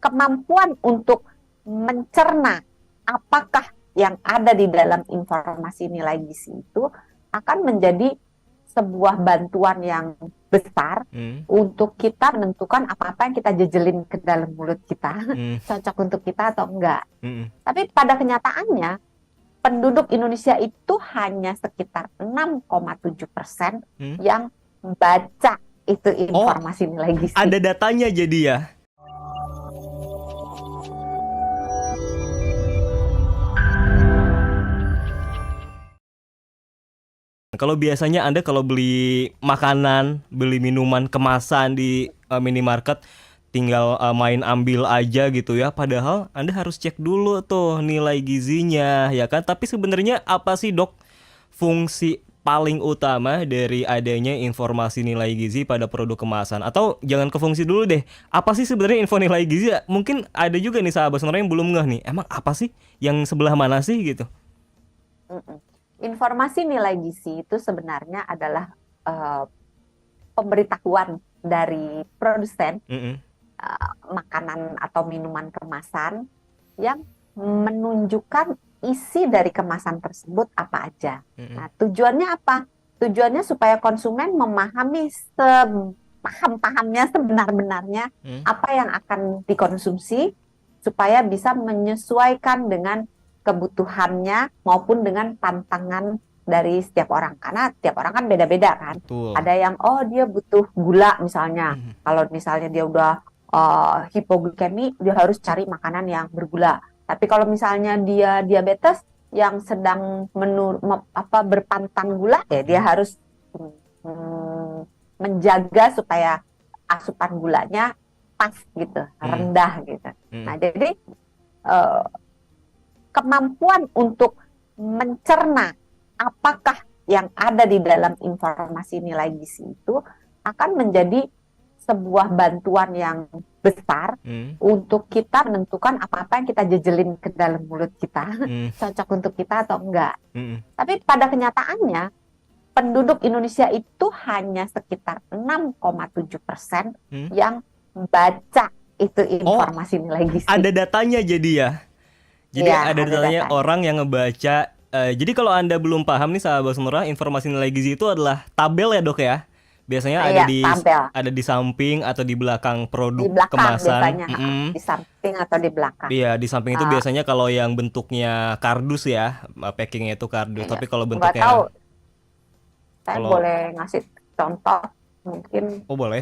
kemampuan untuk mencerna apakah yang ada di dalam informasi nilai gizi itu akan menjadi sebuah bantuan yang besar untuk kita menentukan apa-apa yang kita jejelin ke dalam mulut kita cocok untuk kita atau enggak. Tapi pada kenyataannya penduduk Indonesia itu hanya sekitar 6,7% yang baca itu informasi nilai gizi. Ada datanya jadi ya? Kalau biasanya Anda kalau beli makanan, beli minuman kemasan di minimarket, tinggal main ambil aja gitu ya. Padahal Anda harus cek dulu tuh nilai gizinya, ya kan? Tapi sebenarnya apa sih dok fungsi paling utama dari adanya informasi nilai gizi pada produk kemasan? Atau jangan ke fungsi dulu deh. Apa sih sebenarnya info nilai gizi? Mungkin ada juga nih sahabat sebenarnya yang belum ngeh nih. Emang apa sih yang sebelah mana sih gitu? Informasi nilai gizi itu sebenarnya adalah pemberitahuan dari produsen makanan atau minuman kemasan yang menunjukkan isi dari kemasan tersebut apa aja. Nah, tujuannya apa? Tujuannya supaya konsumen memahami sepaham-pahamnya, sebenar-benarnya apa yang akan dikonsumsi, supaya bisa menyesuaikan dengan kebutuhannya maupun dengan tantangan dari setiap orang, karena setiap orang kan beda-beda kan. Betul. Ada yang dia butuh gula misalnya. Kalau misalnya dia udah hipoglikemi, dia harus cari makanan yang bergula. Tapi kalau misalnya dia diabetes yang sedang berpantang gula, ya dia harus menjaga supaya asupan gulanya pas gitu, rendah gitu. Nah, jadi kemampuan untuk mencerna apakah yang ada di dalam informasi nilai gizi itu akan menjadi sebuah bantuan yang besar untuk kita menentukan apa-apa yang kita jejelin ke dalam mulut kita cocok untuk kita atau enggak. Tapi pada kenyataannya penduduk Indonesia itu hanya sekitar 6,7% yang baca itu informasi nilai gizi. Ada datanya jadi ya? Jadi ada datanya orang yang ngebaca. Jadi kalau Anda belum paham nih sahabat Sonora, informasi nilai gizi itu adalah tabel ya dok ya? Biasanya ada di samping atau di belakang produk di belakang kemasan. Biasanya di samping atau di belakang. Iya, di samping itu biasanya kalau yang bentuknya kardus ya, packingnya itu kardus. Tapi kalau bentuknya nggak tahu, saya boleh ngasih contoh mungkin. Oh boleh.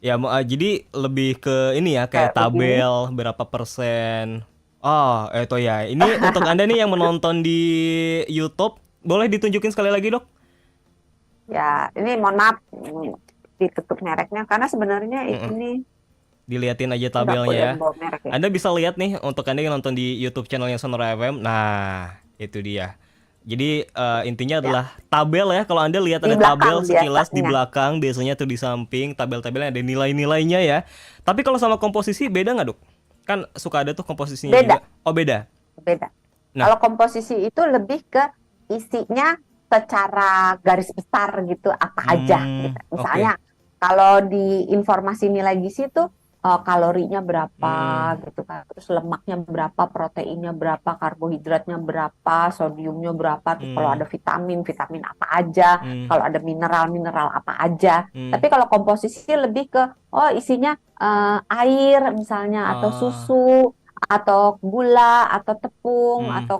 Ya, jadi lebih ke ini ya, kayak tabel berapa persen. Oh, itu ya. Ini untuk Anda nih yang menonton di YouTube, boleh ditunjukin sekali lagi, Dok? Ya, ini mohon maaf ditutup mereknya karena sebenarnya ini diliatin aja tabelnya ya. Anda bisa lihat nih untuk Anda yang nonton di YouTube channelnya Sonora FM. Nah, itu dia. Jadi intinya adalah tabel ya. Kalau Anda lihat ada tabel sekilas di belakang, biasanya tuh di samping tabel-tabelnya ada nilai-nilainya ya. Tapi kalau sama komposisi beda nggak, Dok? Kan suka ada tuh komposisinya juga. Oh, beda. Nah, kalau komposisi itu lebih ke isinya secara garis besar gitu, apa aja gitu. Misalnya kalau di informasi nilai gizi itu kalorinya berapa gitu kan, terus lemaknya berapa, proteinnya berapa, karbohidratnya berapa, sodiumnya berapa, terus kalau ada vitamin apa aja, kalau ada mineral apa aja. Tapi kalau komposisi lebih ke isinya air misalnya, atau susu, atau gula, atau tepung, atau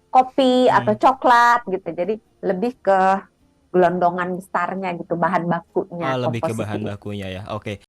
kopi atau coklat gitu. Jadi lebih ke gelondongan besarnya gitu, bahan bakunya. Lebih ke bahan bakunya ya. Oke.